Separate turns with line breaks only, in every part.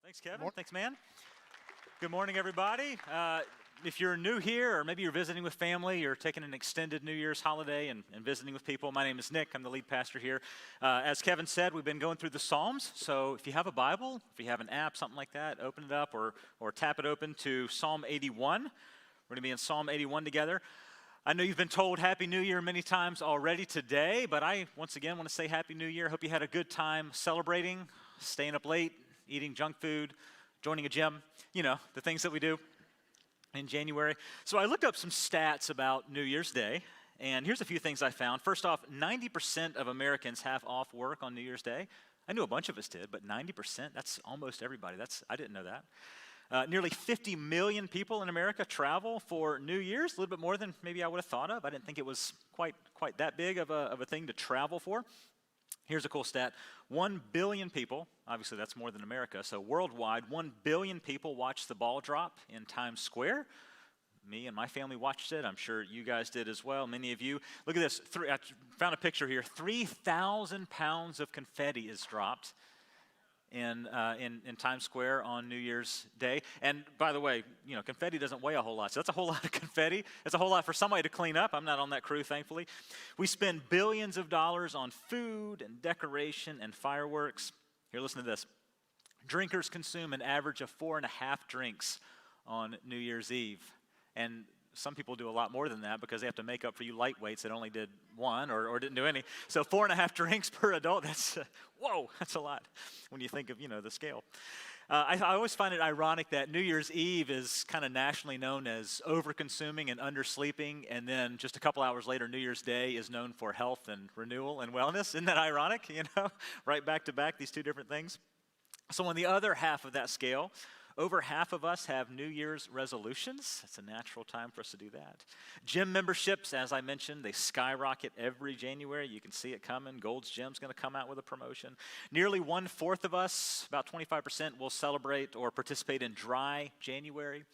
Thanks, Kevin. Thanks, man. Good morning, everybody. If you're new here, or maybe you're visiting with family, you're taking an extended New Year's holiday and visiting with people, my name is Nick. I'm the lead pastor here. As Kevin said, we've been going through the Psalms. So if you have a Bible, if you have an app, something like that, open it up or tap it open to Psalm 81. We're going to be in Psalm 81 together. I know you've been told Happy New Year many times already today, but I, once again, want to say Happy New Year. Hope you had a good time celebrating, staying up late, eating junk food, joining a gym, you know, the things that we do in January. So I looked up some stats about New Year's Day, and here's a few things I found. First off, 90% of Americans have off work on New Year's Day. I knew a bunch of us did, but 90%, that's almost everybody. I didn't know that. Nearly 50 million people in America travel for New Year's, a little bit more than maybe I would have thought of. I didn't think it was quite that big of a thing to travel for. Here's a cool stat. 1 billion people, obviously that's more than America, so worldwide, 1 billion people watched the ball drop in Times Square. Me and my family watched it. I'm sure you guys did as well, many of you. Look at this. I found a picture here. 3,000 pounds of confetti is dropped in Times Square on New Year's Day. And by the way, you know, confetti doesn't weigh a whole lot, so that's a whole lot of confetti. That's a whole lot for somebody to clean up. I'm not on that crew, thankfully. We spend billions of dollars on food and decoration and fireworks. Here, listen to this. Drinkers consume an average of 4.5 drinks on New Year's Eve. And some people do a lot more than that because they have to make up for you lightweights that only did one or didn't do any. So 4.5 drinks per adult, that's a lot when you think of, you know, the scale. I always find it ironic that New Year's Eve is kind of nationally known as over-consuming and undersleeping, and then just a couple hours later, New Year's Day is known for health and renewal and wellness. Isn't that ironic, you know? Right back to back, these two different things. So on the other half of that scale, over half of us have New Year's resolutions. It's a natural time for us to do that. Gym memberships, as I mentioned, they skyrocket every January. You can see it coming. Gold's Gym's going to come out with a promotion. Nearly 1/4 of us, about 25%, will celebrate or participate in dry January.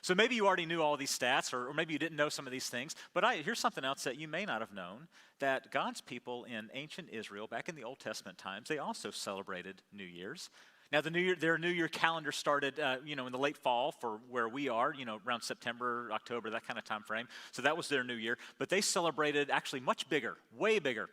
So maybe you already knew all these stats, or maybe you didn't know some of these things, but here's something else that you may not have known, that God's people in ancient Israel, back in the Old Testament times, they also celebrated New Year's. Now, their New Year calendar started, in the late fall for where we are, around September, October, that kind of time frame. So that was their New Year. But they celebrated actually much bigger, way bigger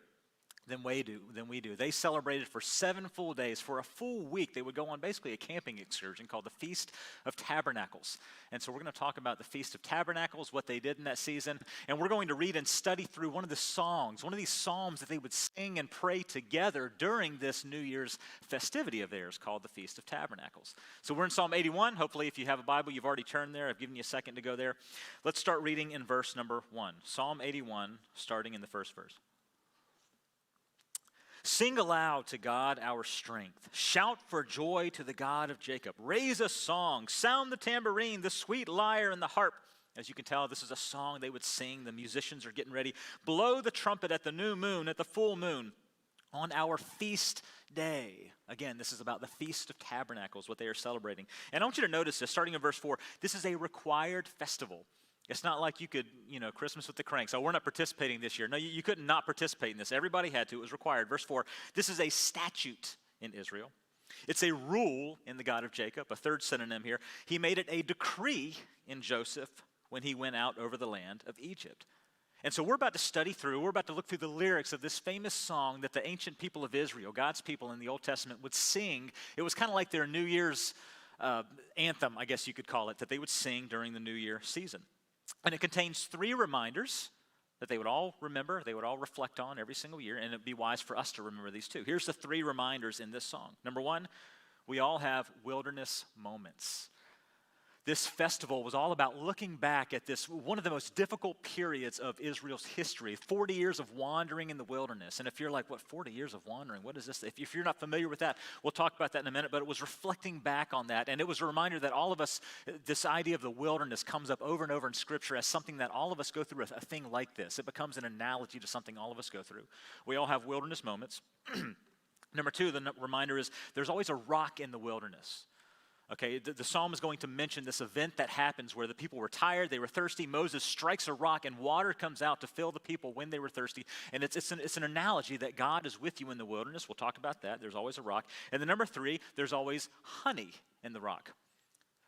than we do. They celebrated for 7 full days. For a full week, they would go on basically a camping excursion called the Feast of Tabernacles. And so we're going to talk about the Feast of Tabernacles, what they did in that season. And we're going to read and study through one of these psalms that they would sing and pray together during this New Year's festivity of theirs called the Feast of Tabernacles. So we're in Psalm 81. Hopefully, if you have a Bible, you've already turned there. I've given you a second to go there. Let's start reading in verse number 1. Psalm 81, starting in the first verse. Sing aloud to God our strength. Shout for joy to the God of Jacob. Raise a song. Sound the tambourine, the sweet lyre, and the harp. As you can tell, this is a song they would sing. The musicians are getting ready. Blow the trumpet at the new moon, at the full moon, on our feast day. Again, this is about the Feast of Tabernacles, what they are celebrating. And I want you to notice this, starting in verse 4. This is a required festival. It's not like you could, Christmas with the cranks. Oh, we're not participating this year. No, you couldn't not participate in this. Everybody had to. It was required. Verse 4, this is a statute in Israel. It's a rule in the God of Jacob, a third synonym here. He made it a decree in Joseph when he went out over the land of Egypt. And so we're about to look through the lyrics of this famous song that the ancient people of Israel, God's people in the Old Testament, would sing. It was kind of like their New Year's anthem, I guess you could call it, that they would sing during the New Year season. And it contains 3 reminders that they would all remember, they would all reflect on every single year, and it'd be wise for us to remember these too. Here's the 3 reminders in this song. Number 1, we all have wilderness moments. This festival was all about looking back at this, one of the most difficult periods of Israel's history, 40 years of wandering in the wilderness. And if you're like, what, 40 years of wandering? What is this? If you're not familiar with that, we'll talk about that in a minute, but it was reflecting back on that. And it was a reminder that all of us, this idea of the wilderness comes up over and over in Scripture as something that all of us go through, a thing like this. It becomes an analogy to something all of us go through. We all have wilderness moments. Number 2, the reminder is there's always a rock in the wilderness. Okay, the psalm is going to mention this event that happens where the people were tired, they were thirsty. Moses strikes a rock and water comes out to fill the people when they were thirsty. And it's an analogy that God is with you in the wilderness. We'll talk about that. There's always a rock. And then number 3, there's always honey in the rock.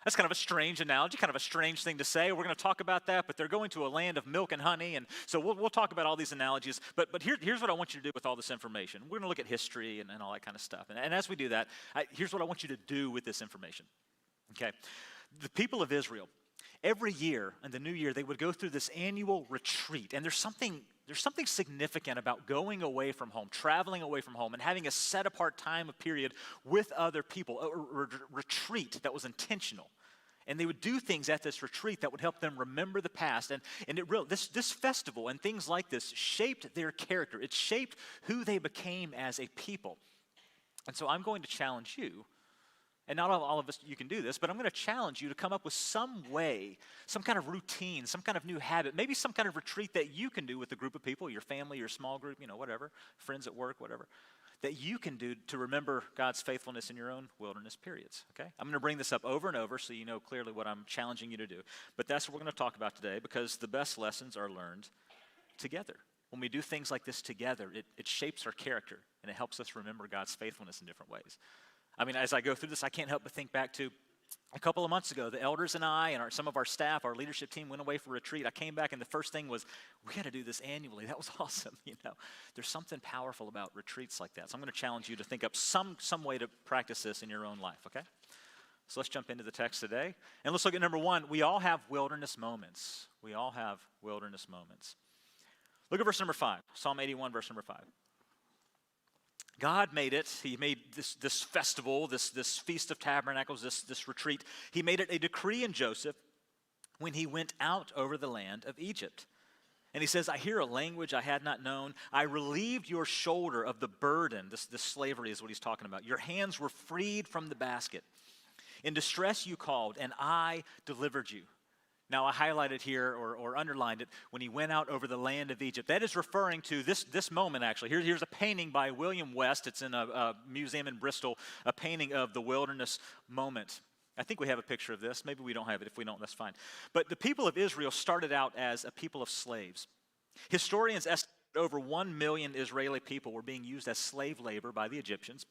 That's kind of a strange analogy, kind of a strange thing to say. We're going to talk about that, but they're going to a land of milk and honey, and so we'll talk about all these analogies. But here's what I want you to do with all this information. We're going to look at history and all that kind of stuff. And as we do that, here's what I want you to do with this information. Okay, the people of Israel, every year in the new year, they would go through this annual retreat, and there's something significant about going away from home, traveling away from home, and having a set-apart time of period with other people, a retreat that was intentional. And they would do things at this retreat that would help them remember the past. And this festival and things like this shaped their character. It shaped who they became as a people. And so I'm going to challenge you, and not all of us, you can do this, but I'm going to challenge you to come up with some way, some kind of routine, some kind of new habit, maybe some kind of retreat that you can do with a group of people, your family, your small group, whatever, friends at work, whatever, that you can do to remember God's faithfulness in your own wilderness periods, okay? I'm going to bring this up over and over so you know clearly what I'm challenging you to do. But that's what we're going to talk about today because the best lessons are learned together. When we do things like this together, it shapes our character and it helps us remember God's faithfulness in different ways. I mean, as I go through this, I can't help but think back to a couple of months ago, the elders and I and some of our staff, our leadership team went away for a retreat. I came back and the first thing was, we got to do this annually. That was awesome, There's something powerful about retreats like that. So I'm going to challenge you to think up some way to practice this in your own life, okay? So let's jump into the text today. And let's look at number 1. We all have wilderness moments. We all have wilderness moments. Look at verse number 5, Psalm 81, verse number 5. God made it. He made this festival, this Feast of Tabernacles, this retreat. He made it a decree in Joseph when he went out over the land of Egypt. And he says, I hear a language I had not known. I relieved your shoulder of the burden. This slavery is what he's talking about. Your hands were freed from the basket. In distress you called, and I delivered you. Now, I highlighted here or underlined it when he went out over the land of Egypt. That is referring to this moment, actually. Here's a painting by William West. It's in a museum in Bristol, a painting of the wilderness moment. I think we have a picture of this. Maybe we don't have it. If we don't, that's fine. But the people of Israel started out as a people of slaves. Historians estimate over 1 million Israeli people were being used as slave labor by the Egyptians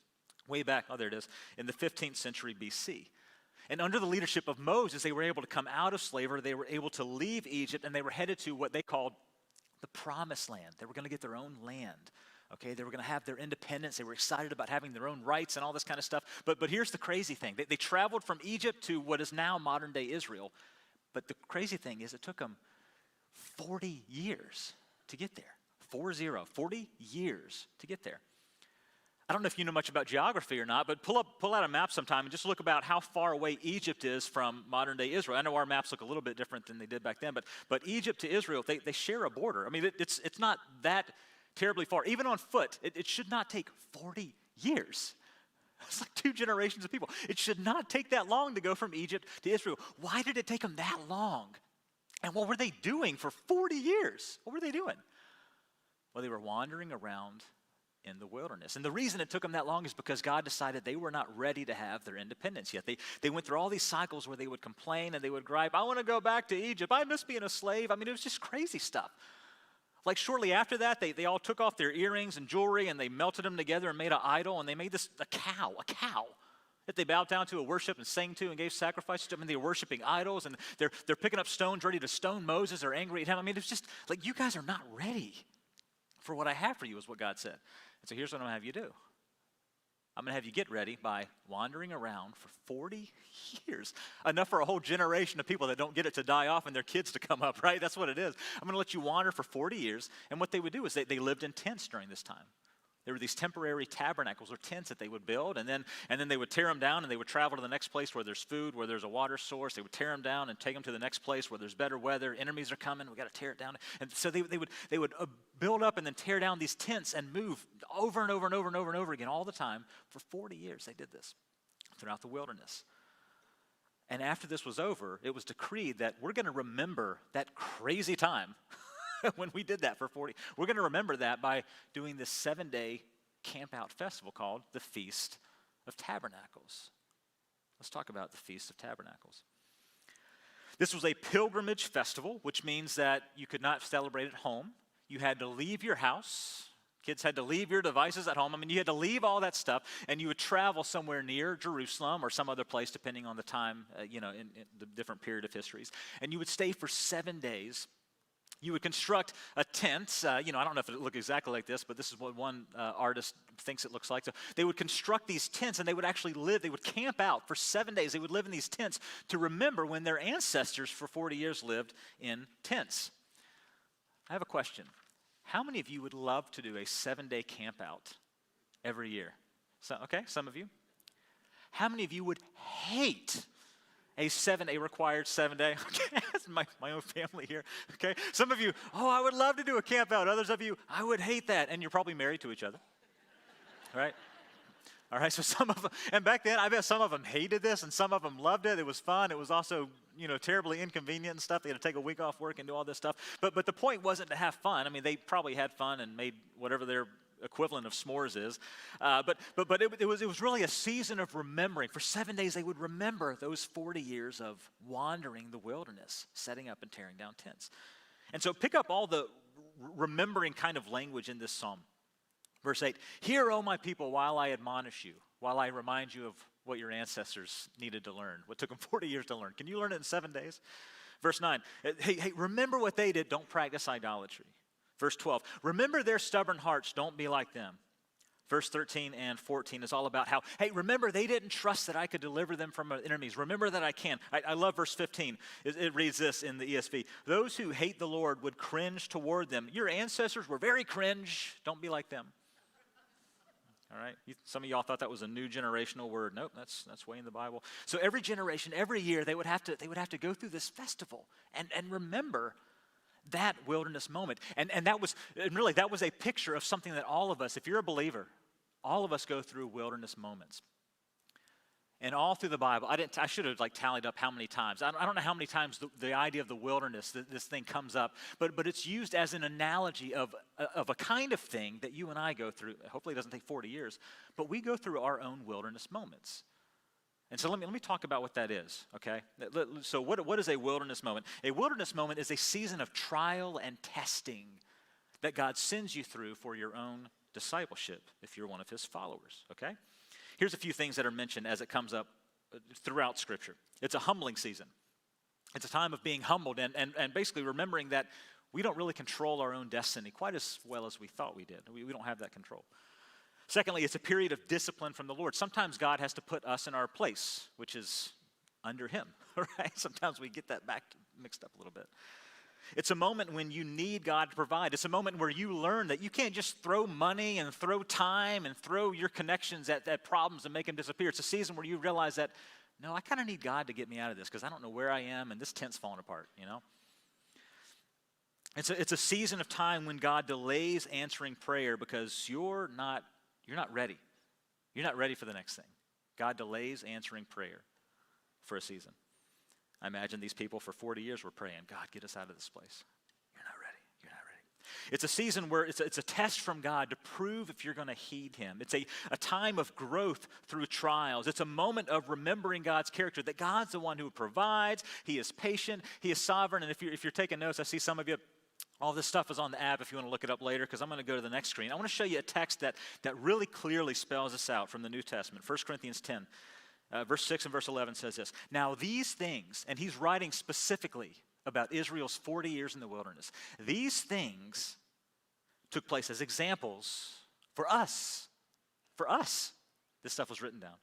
way back, there it is, in the 15th century BC. And under the leadership of Moses, they were able to come out of slavery. They were able to leave Egypt, and they were headed to what they called the Promised Land. They were going to get their own land. Okay, they were going to have their independence. They were excited about having their own rights and all this kind of stuff. But here's the crazy thing. They traveled from Egypt to what is now modern-day Israel. But the crazy thing is it took them 40 years to get there. 40 years to get there. I don't know if you know much about geography or not, but pull out a map sometime and just look about how far away Egypt is from modern-day Israel. I know our maps look a little bit different than they did back then, but Egypt to Israel, they share a border. I mean, it's not that terribly far. Even on foot, it should not take 40 years. It's like 2 generations of people. It should not take that long to go from Egypt to Israel. Why did it take them that long? And what were they doing for 40 years? What were they doing? Well, they were wandering around in the wilderness. And the reason it took them that long is because God decided they were not ready to have their independence yet. They went through all these cycles where they would complain and they would gripe, I want to go back to Egypt. I miss being a slave. I mean, it was just crazy stuff. Like shortly after that, they all took off their earrings and jewelry and they melted them together and made an idol, and they made a cow that they bowed down to and worshiped and sang to and gave sacrifices to. I mean, they were worshiping idols, and they're picking up stones ready to stone Moses. They're angry at him. I mean, it's just like, you guys are not ready for what I have for you, is what God said. And so here's what I'm going to have you do. I'm going to have you get ready by wandering around for 40 years. Enough for a whole generation of people that don't get it to die off and their kids to come up, right? That's what it is. I'm going to let you wander for 40 years. And what they would do is they lived in tents during this time. There were these temporary tabernacles or tents that they would build, and then they would tear them down, and they would travel to the next place where there's food, where there's a water source. They would tear them down and take them to the next place where there's better weather. Enemies are coming. We got to tear it down. And so they would build up and then tear down these tents and move over and over and over and over and over again all the time. For 40 years they did this throughout the wilderness. And after this was over, it was decreed that we're going to remember that crazy time when we did that for 40. We're going to remember that by doing this 7-day camp out festival called the Feast of Tabernacles. Let's talk about the Feast of Tabernacles. This was a pilgrimage festival, which means that you could not celebrate at home. You had to leave your house. Kids had to leave your devices at home. I mean, you had to leave all that stuff, and you would travel somewhere near Jerusalem or some other place, depending on the time, in the different period of histories. And you would stay for 7 days. You would construct a tent. I don't know if it looked exactly like this, but this is what one artist thinks it looks like. So they would construct these tents, and they would actually live. They would camp out for 7 days. They would live in these tents to remember when their ancestors for 40 years lived in tents. I have a question. How many of you would love to do a 7-day camp out every year? So, okay, some of you. How many of you would hate a required 7-day? Okay, that's my own family here. Okay, some of you, I would love to do a camp out. Others of you, I would hate that. And you're probably married to each other, right? All right, so some of them, and back then, I bet some of them hated this, and some of them loved it. It was fun. It was also, terribly inconvenient and stuff. They had to take a week off work and do all this stuff. But the point wasn't to have fun. I mean, they probably had fun and made whatever their equivalent of s'mores is. But it was really a season of remembering. For 7 days, they would remember those 40 years of wandering the wilderness, setting up and tearing down tents. And so pick up all the remembering kind of language in this psalm. Verse 8, "Hear, O my people, while I admonish you, while I remind you of what your ancestors needed to learn, what took them 40 years to learn. Can you learn it in 7 days?" Verse 9, hey, remember what they did. Don't practice idolatry. Verse 12, remember their stubborn hearts. Don't be like them. Verse 13 and 14 is all about how, hey, remember they didn't trust that I could deliver them from enemies. Remember that I can. I love verse 15. It reads this in the ESV. Those who hate the Lord would cringe toward them. Your ancestors were very cringe. Don't be like them. All right, some of y'all thought that was a new generational word. Nope, that's way in the Bible. So every generation, every year, they would have to go through this festival and remember that wilderness moment. And that was a picture of something that all of us, if you're a believer, all of us go through wilderness moments. And all through the Bible, I should have tallied up how many times. I don't know how many times the idea of the wilderness, this thing comes up, but it's used as an analogy of a kind of thing that you and I go through. Hopefully it doesn't take 40 years, but we go through our own wilderness moments. And so let me talk about what that is, okay? So what is a wilderness moment? A wilderness moment is a season of trial and testing that God sends you through for your own discipleship if you're one of his followers, okay? Here's a few things that are mentioned as it comes up throughout Scripture. It's a humbling season. It's a time of being humbled and basically remembering that we don't really control our own destiny quite as well as we thought we did. We don't have that control. Secondly, it's a period of discipline from the Lord. Sometimes God has to put us in our place, which is under him, right? Sometimes we get that mixed up a little bit. It's a moment when you need God to provide. It's a moment where you learn that you can't just throw money and throw time and throw your connections at problems and make them disappear. It's a season where you realize that, no, I kind of need God to get me out of this because I don't know where I am and this tent's falling apart, It's a season of time when God delays answering prayer because you're not ready. You're not ready for the next thing. God delays answering prayer for a season. I imagine these people for 40 years were praying, God, get us out of this place. You're not ready. You're not ready. It's a season where it's a test from God to prove if you're going to heed him. It's a time of growth through trials. It's a moment of remembering God's character, that God's the one who provides. He is patient. He is sovereign. And if you're taking notes, I see some of you, all this stuff is on the app if you want to look it up later because I'm going to go to the next screen. I want to show you a text that really clearly spells this out from the New Testament. 1 Corinthians 10. Verse 6 and verse 11 says this. Now these things, and he's writing specifically about Israel's 40 years in the wilderness. These things took place as examples for us. For us, this stuff was written down.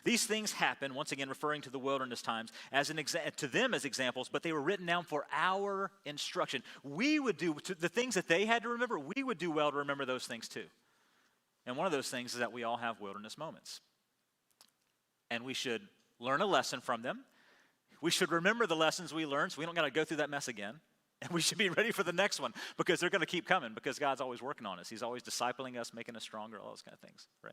These things happened, once again referring to the wilderness times, to them as examples, but they were written down for our instruction. We would do the things that they had to remember, we would do well to remember those things too. And one of those things is that we all have wilderness moments. And we should learn a lesson from them. We should remember the lessons we learned so we don't got to go through that mess again. And we should be ready for the next one because they're going to keep coming because God's always working on us. He's always discipling us, making us stronger, all those kind of things, right?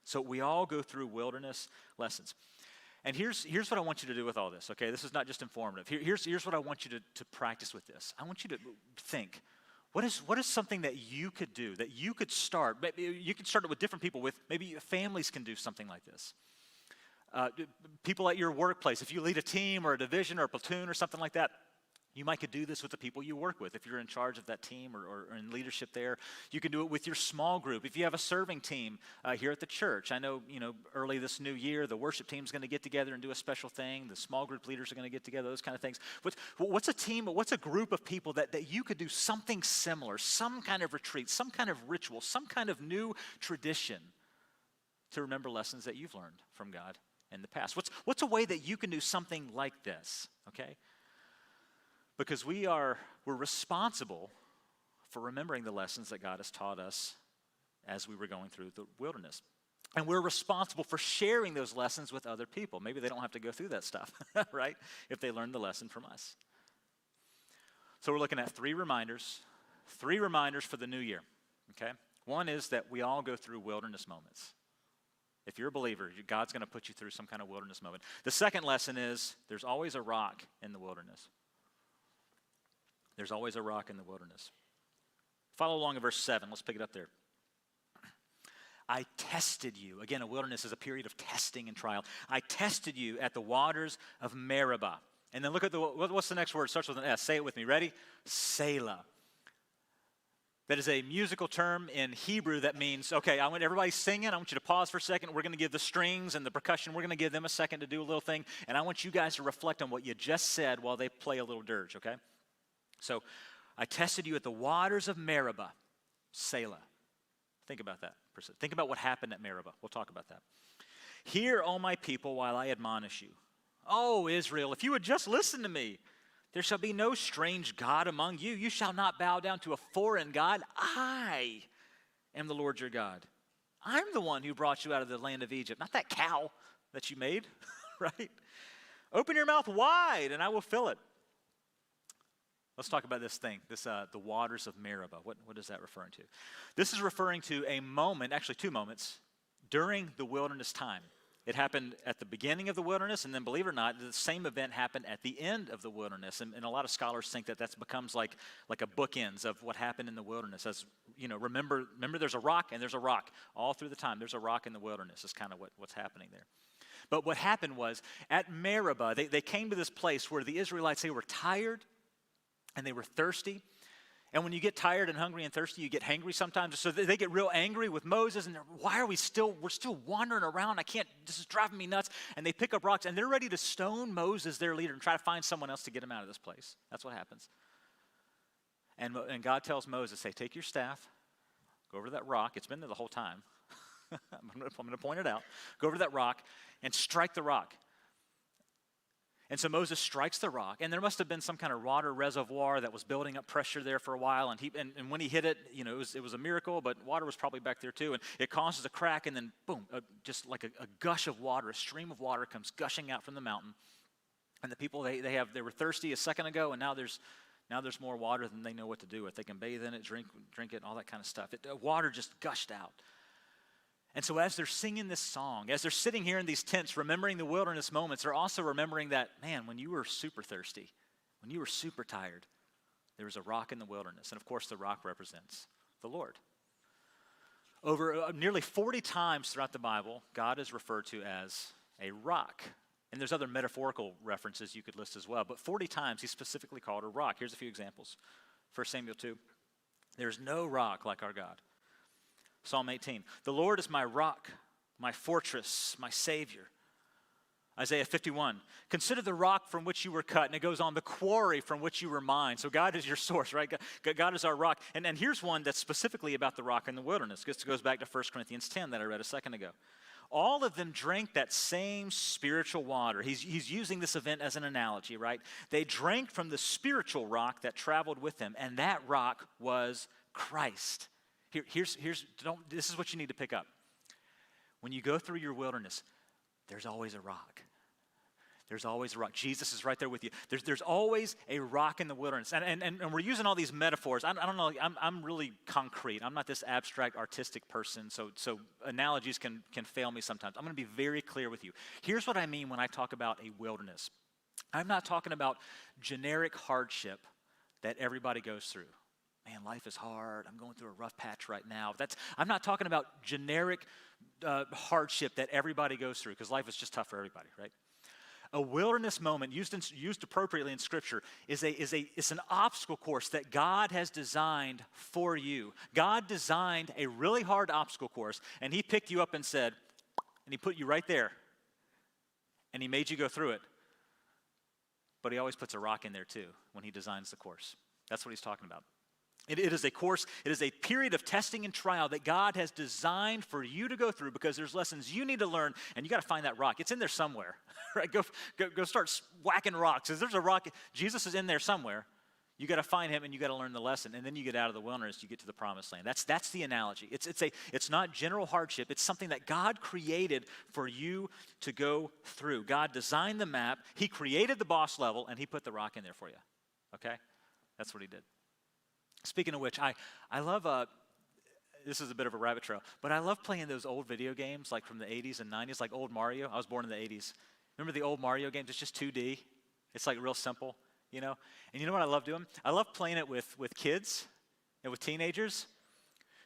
So we all go through wilderness lessons. And here's what I want you to do with all this, okay? This is not just informative. Here's what I want you to practice with this. I want you to think, what is something that you could do, that you could start? Maybe you could start it with different people. Maybe families can do something like this. People at your workplace, if you lead a team or a division or a platoon or something like that, you might could do this with the people you work with. If you're in charge of that team or in leadership there, you can do it with your small group. If you have a serving team here at the church, I know, early this new year, the worship team's going to get together and do a special thing. The small group leaders are going to get together, those kind of things. What's a team, what's a group of people that you could do something similar, some kind of retreat, some kind of ritual, some kind of new tradition to remember lessons that you've learned from God in the past? What's a way that you can do something like this, okay? Because we're responsible for remembering the lessons that God has taught us as we were going through the wilderness. And we're responsible for sharing those lessons with other people. Maybe they don't have to go through that stuff, right? If they learn the lesson from us. So we're looking at three reminders for the new year, okay? One is that we all go through wilderness moments. If you're a believer, God's going to put you through some kind of wilderness moment. The second lesson is there's always a rock in the wilderness. There's always a rock in the wilderness. Follow along in verse 7. Let's pick it up there. I tested you. Again, a wilderness is a period of testing and trial. I tested you at the waters of Meribah. And then look at what's the next word? It starts with an S. Say it with me. Ready? Selah. That is a musical term in Hebrew that means, okay, I want everybody singing. I want you to pause for a second. We're going to give the strings and the percussion, we're going to give them a second to do a little thing. And I want you guys to reflect on what you just said while they play a little dirge, okay? So, I tested you at the waters of Meribah, Selah. Think about that. Think about what happened at Meribah. We'll talk about that. Hear, O my people, while I admonish you. O Israel, if you would just listen to me, there shall be no strange God among you. You shall not bow down to a foreign God. I am the Lord your God. I'm the one who brought you out of the land of Egypt, not that cow that you made, right? Open your mouth wide, and I will fill it. Let's talk about this thing, the waters of Meribah. What is that referring to? This is referring to a moment, actually two moments, during the wilderness time. It happened at the beginning of the wilderness, and then, believe it or not, the same event happened at the end of the wilderness. And a lot of scholars think that becomes like a bookends of what happened in the wilderness. As remember there's a rock and there's a rock. All through the time, there's a rock in the wilderness is kind of what's happening there. But what happened was, at Meribah, they came to this place where the Israelites, they were tired, and they were thirsty. And when you get tired and hungry and thirsty, you get hangry sometimes. So they get real angry with Moses, and we're still wandering around. This is driving me nuts. And they pick up rocks, and they're ready to stone Moses, their leader, and try to find someone else to get him out of this place. That's what happens. And God tells Moses, hey, take your staff, go over to that rock. It's been there the whole time. I'm going to point it out. Go over to that rock and strike the rock. And so Moses strikes the rock, and there must have been some kind of water reservoir that was building up pressure there for a while. And when he hit it, it was a miracle, but water was probably back there too. And it causes a crack, and then boom, just like a gush of water, a stream of water comes gushing out from the mountain. And the people they were thirsty a second ago, and now there's more water than they know what to do with. They can bathe in it, drink it, all that kind of stuff. Water just gushed out. And so as they're singing this song, as they're sitting here in these tents, remembering the wilderness moments, they're also remembering that, man, when you were super thirsty, when you were super tired, there was a rock in the wilderness. And of course, the rock represents the Lord. Over nearly 40 times throughout the Bible, God is referred to as a rock. And there's other metaphorical references you could list as well. But 40 times, he's specifically called a rock. Here's a few examples. 1 Samuel 2, there's no rock like our God. Psalm 18, the Lord is my rock, my fortress, my Savior. Isaiah 51, consider the rock from which you were cut. And it goes on, the quarry from which you were mined. So God is your source, right? God is our rock. And here's one that's specifically about the rock in the wilderness. This goes back to 1 Corinthians 10 that I read a second ago. All of them drank that same spiritual water. He's using this event as an analogy, right? They drank from the spiritual rock that traveled with them, and that rock was Christ. This is what you need to pick up. When you go through your wilderness, there's always a rock. There's always a rock. Jesus is right there with you. There's always a rock in the wilderness. And we're using all these metaphors. I don't know, I'm really concrete. I'm not this abstract artistic person, so analogies can fail me sometimes. I'm going to be very clear with you. Here's what I mean when I talk about a wilderness. I'm not talking about generic hardship that everybody goes through. man, life is hard. I'm going through a rough patch right now. I'm not talking about generic hardship that everybody goes through, because life is just tough for everybody, right? A wilderness moment used appropriately in Scripture is an obstacle course that God has designed for you. God designed a really hard obstacle course, and He picked you up and said, and He put you right there, and He made you go through it. But He always puts a rock in there too when He designs the course. That's what He's talking about. It is a course, it is a period of testing and trial that God has designed for you to go through, because there's lessons you need to learn, and you got to find that rock. It's in there somewhere, right? Go start whacking rocks. If there's a rock, Jesus is in there somewhere. You got to find Him, and you got to learn the lesson, and then you get out of the wilderness, you get to the promised land. That's the analogy. It's not general hardship. It's something that God created for you to go through. God designed the map. He created the boss level, and He put the rock in there for you. Okay? That's what He did. Speaking of which, I love, this is a bit of a rabbit trail, but I love playing those old video games like from the 80s and 90s, like old Mario. I was born in the 80s. Remember the old Mario games? It's just 2D. It's like real simple, you know? And you know what I love doing? I love playing it with kids and with teenagers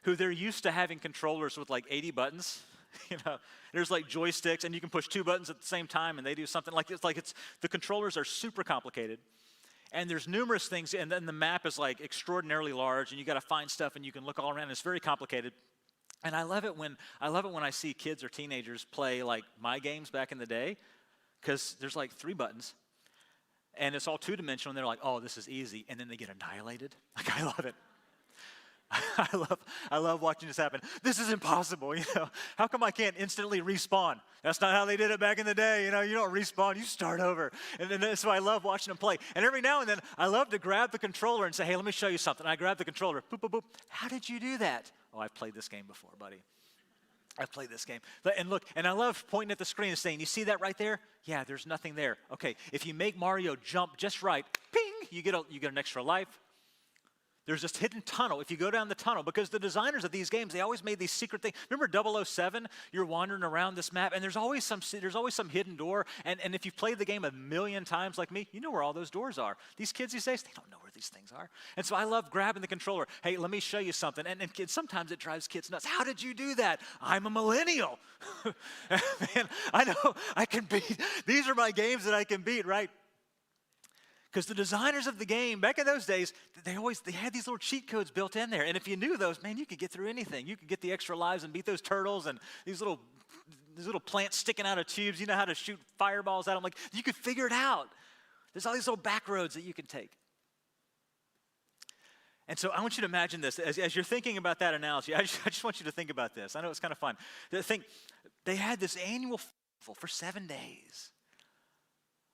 who they're used to having controllers with like 80 buttons. You know, there's like joysticks, and you can push 2 buttons at the same time, and they do something like it's the controllers are super complicated. And there's numerous things, and then the map is like extraordinarily large, and you got to find stuff, and you can look all around. And it's very complicated. And I love it when I see kids or teenagers play like my games back in the day, because there's like 3 buttons, and it's all 2-dimensional. And they're like, "Oh, this is easy," and then they get annihilated. Like, I love it. I love watching this happen. This is impossible, you know. How come I can't instantly respawn? That's not how they did it back in the day, you know. You don't respawn, you start over. And then that's why I love watching them play. And every now and then, I love to grab the controller and say, "Hey, let me show you something." I grab the controller, boop, boop, boop. How did you do that? Oh, I've played this game before, buddy. I've played this game. And look, and I love pointing at the screen and saying, "You see that right there? Yeah, there's nothing there." Okay, if you make Mario jump just right, ping, you get an extra life. There's this hidden tunnel if you go down the tunnel, because the designers of these games, they always made these secret things. Remember 007? You're wandering around this map, and there's always some hidden door. And if you've played the game a million times like me, you know where all those doors are. These kids these days, they don't know where these things are. And so I love grabbing the controller. "Hey, let me show you something." And kids, sometimes it drives kids nuts. "How did you do that?" "I'm a millennial." Man, I know I can beat. These are my games that I can beat, right? Because the designers of the game, back in those days, they had these little cheat codes built in there. And if you knew those, man, you could get through anything. You could get the extra lives and beat those turtles and these little plants sticking out of tubes. You know how to shoot fireballs at them. Like, you could figure it out. There's all these little back roads that you can take. And so I want you to imagine this. As you're thinking about that analogy, I just want you to think about this. I know it's kind of fun. They had this annual festival for 7 days.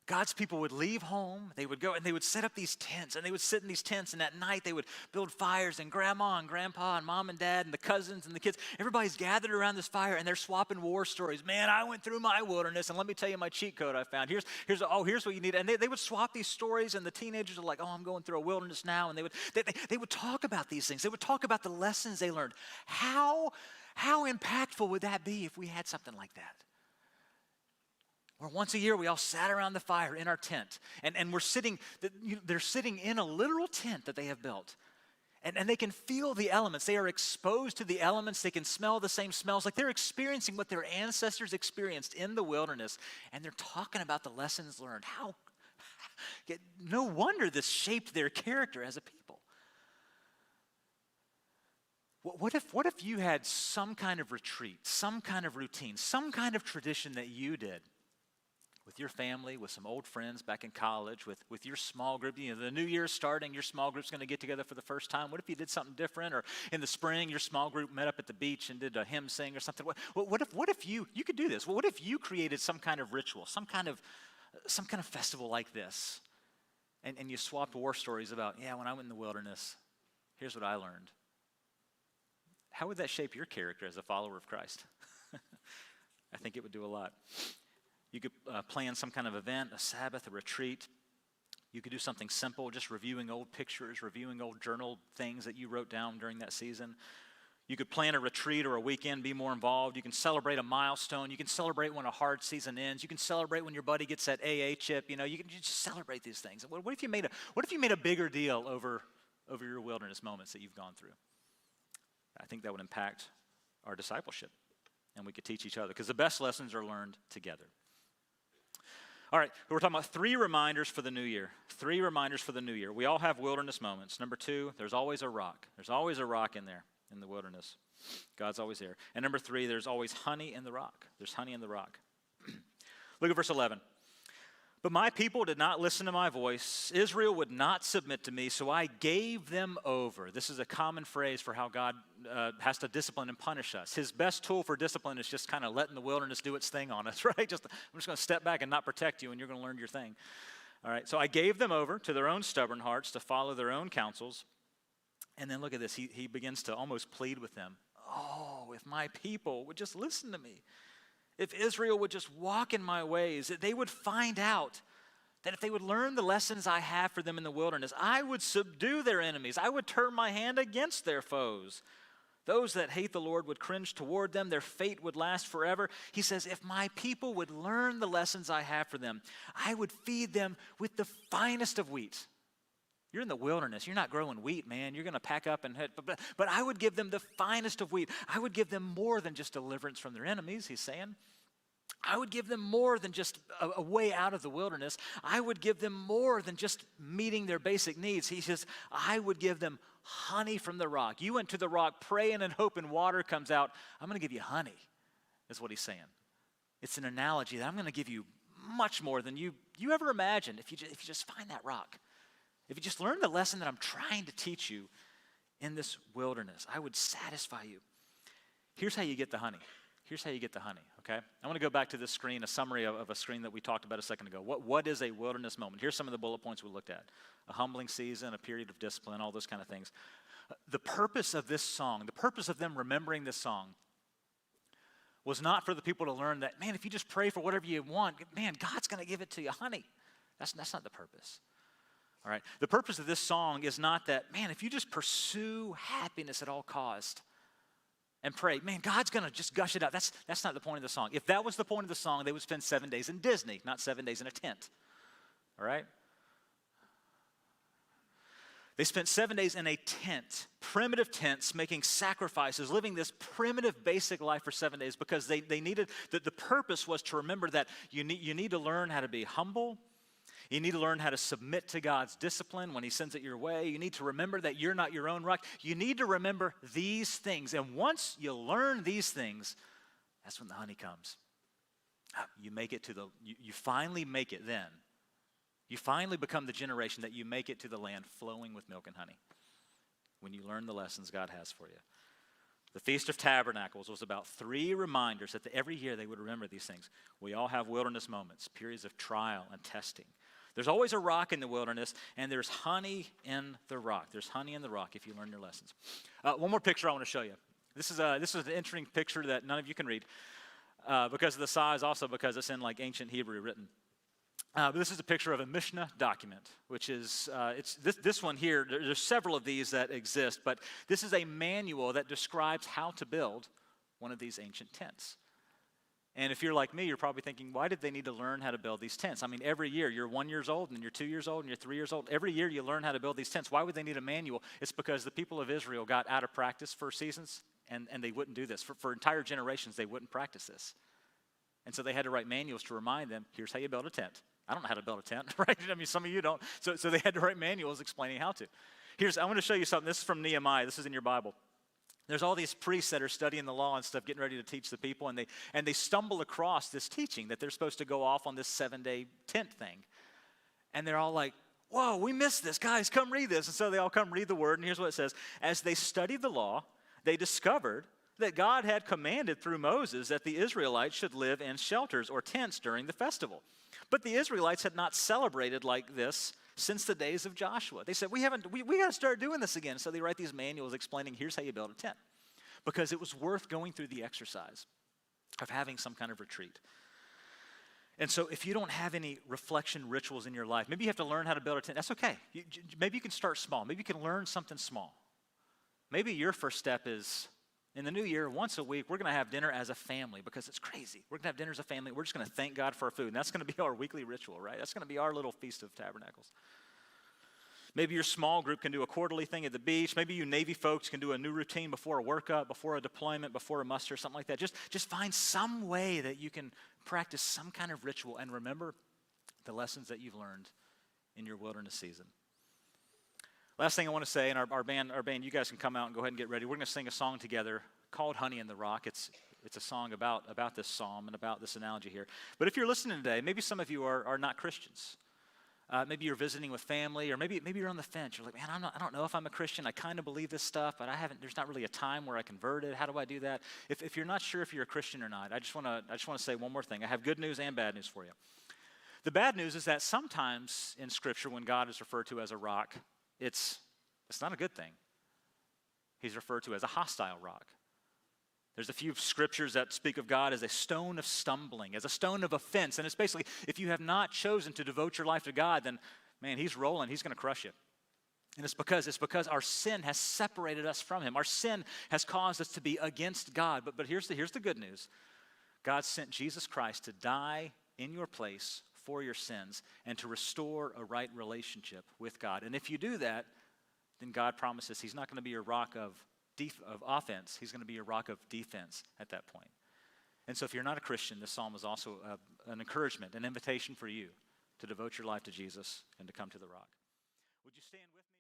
God's people would leave home, they would go and they would set up these tents, and they would sit in these tents, and at night they would build fires, and grandma and grandpa and mom and dad and the cousins and the kids, everybody's gathered around this fire, and they're swapping war stories. "Man, I went through my wilderness, and let me tell you my cheat code I found. Here's what you need." And they would swap these stories, and the teenagers are like, "Oh, I'm going through a wilderness now," and they would talk about these things. They would talk about the lessons they learned. How impactful would that be if we had something like that? Or once a year, we all sat around the fire in our tent, and they're sitting in a literal tent that they have built, and they can feel the elements. They are exposed to the elements. They can smell the same smells. Like, they're experiencing what their ancestors experienced in the wilderness, and they're talking about the lessons learned. No wonder this shaped their character as a people. What if you had some kind of retreat, some kind of routine, some kind of tradition that you did with your family, with some old friends back in college, with your small group? You know, the new year's starting, your small group's going to get together for the first time. What if you did something different? Or in the spring, your small group met up at the beach and did a hymn sing or something. What if you could do this? What if you created some kind of ritual, some kind of festival like this, and you swapped war stories about, "Yeah, when I went in the wilderness, here's what I learned." How would that shape your character as a follower of Christ? I think it would do a lot. You could plan some kind of event, a Sabbath, a retreat. You could do something simple, just reviewing old pictures, reviewing old journal things that you wrote down during that season. You could plan a retreat or a weekend, be more involved. You can celebrate a milestone. You can celebrate when a hard season ends. You can celebrate when your buddy gets that AA chip. You know, you just celebrate these things. What if you made a bigger deal over over your wilderness moments that you've gone through. I think that would impact our discipleship, and we could teach each other, because the best lessons are learned together. All right, we're talking about 3 reminders for the new year. 3 reminders for the new year. We all have wilderness moments. Number 2, there's always a rock. There's always a rock in there, in the wilderness. God's always there. And number 3, there's always honey in the rock. There's honey in the rock. Look at verse 11. But my people did not listen to my voice. Israel would not submit to me, so I gave them over. This is a common phrase for how God has to discipline and punish us. His best tool for discipline is just kind of letting the wilderness do its thing on us, right? I'm just going to step back and not protect you, and you're going to learn your thing. All right, so I gave them over to their own stubborn hearts to follow their own counsels. And then look at this. He begins to almost plead with them. Oh, if my people would just listen to me. If Israel would just walk in my ways, that they would find out that if they would learn the lessons I have for them in the wilderness, I would subdue their enemies. I would turn my hand against their foes. Those that hate the Lord would cringe toward them. Their fate would last forever. He says, if my people would learn the lessons I have for them, I would feed them with the finest of wheat. You're in the wilderness. You're not growing wheat, man. You're going to pack up and head. But I would give them the finest of wheat. I would give them more than just deliverance from their enemies, he's saying. I would give them more than just a way out of the wilderness. I would give them more than just meeting their basic needs. He says, I would give them honey from the rock. You went to the rock praying and hoping water comes out. I'm going to give you honey, is what he's saying. It's an analogy that I'm going to give you much more than you ever imagined if you just find that rock. If you just learn the lesson that I'm trying to teach you in this wilderness, I would satisfy you. Here's how you get the honey. Here's how you get the honey, okay? I want to go back to this screen, a summary of a screen that we talked about a second ago. What is a wilderness moment? Here's some of the bullet points we looked at. A humbling season, a period of discipline, all those kind of things. The purpose of this song, the purpose of them remembering this song was not for the people to learn that, man, if you just pray for whatever you want, man, God's going to give it to you, honey. That's not the purpose. All right. The purpose of this song is not that, man, if you just pursue happiness at all cost and pray, man, God's going to just gush it out. That's not the point of the song. If that was the point of the song, they would spend 7 days in Disney, not 7 days in a tent. All right? They spent 7 days in a tent, primitive tents, making sacrifices, living this primitive, basic life for 7 days because they needed, the purpose was to remember that you need to learn how to be humble. You need to learn how to submit to God's discipline when he sends it your way. You need to remember that you're not your own rock. You need to remember these things. And once you learn these things, that's when the honey comes. You make it you finally make it then. You finally become the generation that you make it to the land flowing with milk and honey when you learn the lessons God has for you. The Feast of Tabernacles was about 3 reminders that every year they would remember these things. We all have wilderness moments, periods of trial and testing. There's always a rock in the wilderness, and there's honey in the rock. There's honey in the rock if you learn your lessons. One more picture I want to show you. This is an interesting picture that none of you can read because of the size, also because it's in like ancient Hebrew written. But this is a picture of a Mishnah document, which is, this one here, there's several of these that exist, but this is a manual that describes how to build one of these ancient tents. And if you're like me, you're probably thinking, why did they need to learn how to build these tents? I mean, every year, you're 1 year old, and you're 2 years old, and you're 3 years old. Every year you learn how to build these tents. Why would they need a manual? It's because the people of Israel got out of practice for seasons, and they wouldn't do this. For entire generations, they wouldn't practice this. And so they had to write manuals to remind them, here's how you build a tent. I don't know how to build a tent, right? I mean, some of you don't. So they had to write manuals explaining how to. I want to show you something. This is from Nehemiah. This is in your Bible. There's all these priests that are studying the law and stuff, getting ready to teach the people, and they stumble across this teaching that they're supposed to go off on this 7-day tent thing. And they're all like, whoa, we missed this. Guys, come read this. And so they all come read the word, and here's what it says. As they studied the law, they discovered that God had commanded through Moses that the Israelites should live in shelters or tents during the festival. But the Israelites had not celebrated like this since the days of Joshua. They said, we got to start doing this again. So they write these manuals explaining, here's how you build a tent. Because it was worth going through the exercise of having some kind of retreat. And so if you don't have any reflection rituals in your life, maybe you have to learn how to build a tent. That's okay. Maybe you can start small. Maybe you can learn something small. Maybe your first step is, in the new year, once a week, we're going to have dinner as a family because it's crazy. We're going to have dinner as a family. We're just going to thank God for our food. And that's going to be our weekly ritual, right? That's going to be our little Feast of Tabernacles. Maybe your small group can do a quarterly thing at the beach. Maybe you Navy folks can do a new routine before a workup, before a deployment, before a muster, something like that. Just find some way that you can practice some kind of ritual and remember the lessons that you've learned in your wilderness season. Last thing I want to say, and our band, you guys can come out and go ahead and get ready. We're going to sing a song together called Honey in the Rock. It's a song about this psalm and about this analogy here. But if you're listening today, maybe some of you are not Christians. Maybe you're visiting with family, or maybe you're on the fence. You're like, man, I don't know if I'm a Christian. I kind of believe this stuff, but there's not really a time where I converted. How do I do that? If you're not sure if you're a Christian or not, I just want to say one more thing. I have good news and bad news for you. The bad news is that sometimes in Scripture, when God is referred to as a rock, it's not a good thing. He's referred to as a hostile rock. There's a few scriptures that speak of God as a stone of stumbling, as a stone of offense. And it's basically, if you have not chosen to devote your life to God, then, man, he's rolling. He's going to crush you. And it's because our sin has separated us from him. Our sin has caused us to be against God. But here's the good news. God sent Jesus Christ to die in your place for your sins and to restore a right relationship with God. And if you do that, then God promises he's not going to be your rock of offense. He's going to be your rock of defense at that point. And so if you're not a Christian, this psalm is also an encouragement, an invitation for you to devote your life to Jesus and to come to the rock. Would you stand with me?